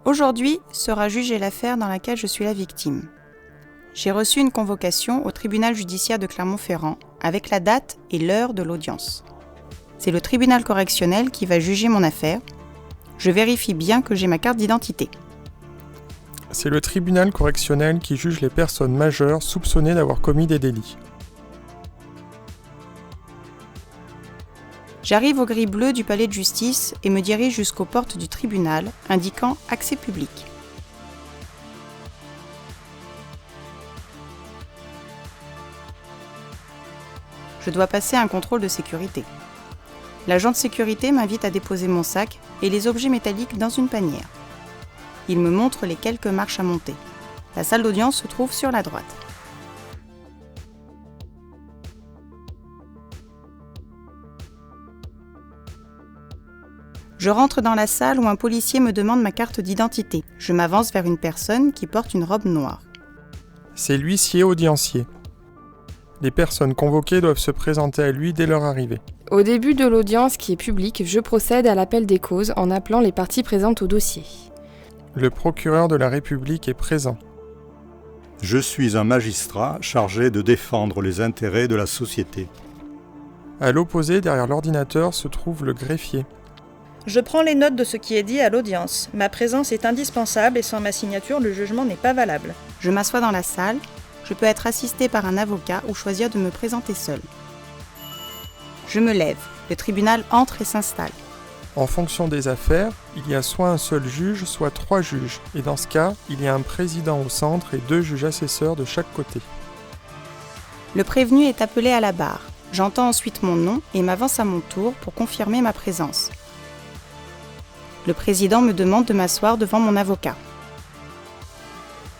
Aujourd'hui sera jugée l'affaire dans laquelle je suis la victime. J'ai reçu une convocation au tribunal judiciaire de Clermont-Ferrand avec la date et l'heure de l'audience. C'est le tribunal correctionnel qui va juger mon affaire. Je vérifie bien que j'ai ma carte d'identité. C'est le tribunal correctionnel qui juge les personnes majeures soupçonnées d'avoir commis des délits. J'arrive aux grilles bleues du palais de justice et me dirige jusqu'aux portes du tribunal, indiquant « accès public ». Je dois passer un contrôle de sécurité. L'agent de sécurité m'invite à déposer mon sac et les objets métalliques dans une panière. Il me montre les quelques marches à monter. La salle d'audience se trouve sur la droite. Je rentre dans la salle où un policier me demande ma carte d'identité. Je m'avance vers une personne qui porte une robe noire. C'est l'huissier audiencier. Les personnes convoquées doivent se présenter à lui dès leur arrivée. Au début de l'audience qui est publique, je procède à l'appel des causes en appelant les parties présentes au dossier. Le procureur de la République est présent. Je suis un magistrat chargé de défendre les intérêts de la société. À l'opposé, derrière l'ordinateur, se trouve le greffier. Je prends les notes de ce qui est dit à l'audience. Ma présence est indispensable et sans ma signature, le jugement n'est pas valable. Je m'assois dans la salle. Je peux être assistée par un avocat ou choisir de me présenter seule. Je me lève. Le tribunal entre et s'installe. En fonction des affaires, il y a soit un seul juge, soit 3 juges. Et dans ce cas, il y a un président au centre et 2 juges assesseurs de chaque côté. Le prévenu est appelé à la barre. J'entends ensuite mon nom et m'avance à mon tour pour confirmer ma présence. Le président me demande de m'asseoir devant mon avocat.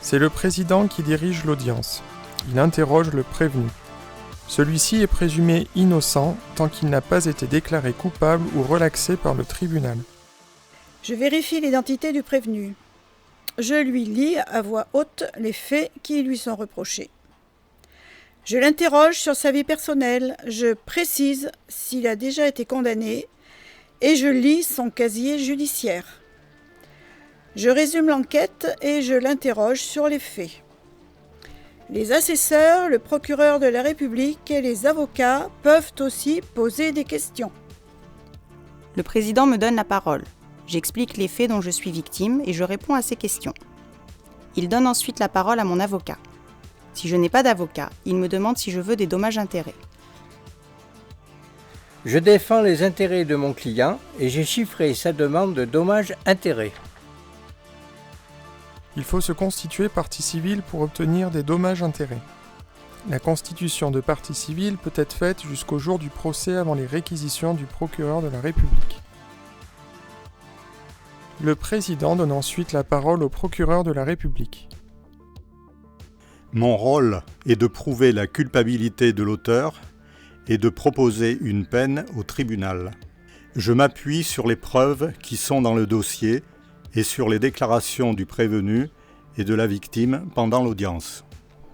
C'est le président qui dirige l'audience. Il interroge le prévenu. Celui-ci est présumé innocent tant qu'il n'a pas été déclaré coupable ou relaxé par le tribunal. Je vérifie l'identité du prévenu. Je lui lis à voix haute les faits qui lui sont reprochés. Je l'interroge sur sa vie personnelle. Je précise s'il a déjà été condamné et je lis son casier judiciaire. Je résume l'enquête et je l'interroge sur les faits. Les assesseurs, le procureur de la République et les avocats peuvent aussi poser des questions. Le président me donne la parole. J'explique les faits dont je suis victime et je réponds à ses questions. Il donne ensuite la parole à mon avocat. Si je n'ai pas d'avocat, il me demande si je veux des dommages-intérêts. Je défends les intérêts de mon client et j'ai chiffré sa demande de dommages-intérêts. Il faut se constituer partie civile pour obtenir des dommages-intérêts. La constitution de partie civile peut être faite jusqu'au jour du procès avant les réquisitions du procureur de la République. Le président donne ensuite la parole au procureur de la République. Mon rôle est de prouver la culpabilité de l'auteur et de proposer une peine au tribunal. Je m'appuie sur les preuves qui sont dans le dossier et sur les déclarations du prévenu et de la victime pendant l'audience.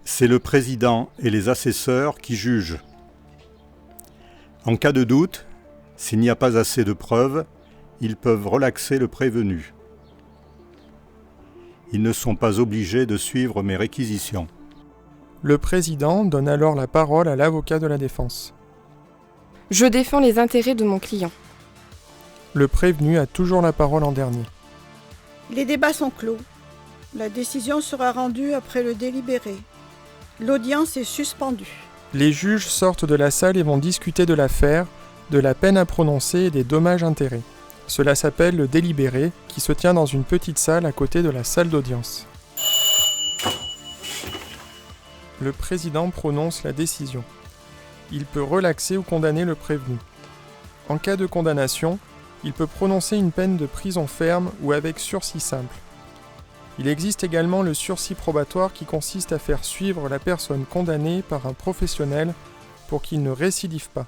C'est le président et les assesseurs qui jugent. En cas de doute, s'il n'y a pas assez de preuves, ils peuvent relaxer le prévenu. Ils ne sont pas obligés de suivre mes réquisitions. Le président donne alors la parole à l'avocat de la défense. Je défends les intérêts de mon client. Le prévenu a toujours la parole en dernier. Les débats sont clos. La décision sera rendue après le délibéré. L'audience est suspendue. Les juges sortent de la salle et vont discuter de l'affaire, de la peine à prononcer et des dommages-intérêts. Cela s'appelle le délibéré, qui se tient dans une petite salle à côté de la salle d'audience. Le président prononce la décision. Il peut relaxer ou condamner le prévenu. En cas de condamnation, il peut prononcer une peine de prison ferme ou avec sursis simple. Il existe également le sursis probatoire qui consiste à faire suivre la personne condamnée par un professionnel pour qu'il ne récidive pas.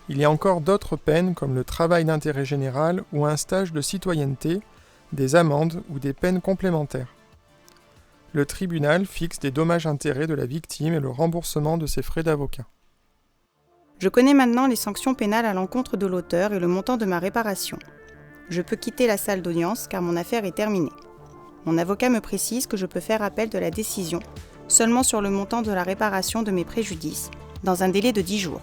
Il y a encore d'autres peines comme le travail d'intérêt général ou un stage de citoyenneté, des amendes ou des peines complémentaires. Le tribunal fixe des dommages-intérêts de la victime et le remboursement de ses frais d'avocat. Je connais maintenant les sanctions pénales à l'encontre de l'auteur et le montant de ma réparation. Je peux quitter la salle d'audience car mon affaire est terminée. Mon avocat me précise que je peux faire appel de la décision seulement sur le montant de la réparation de mes préjudices, dans un délai de 10 jours.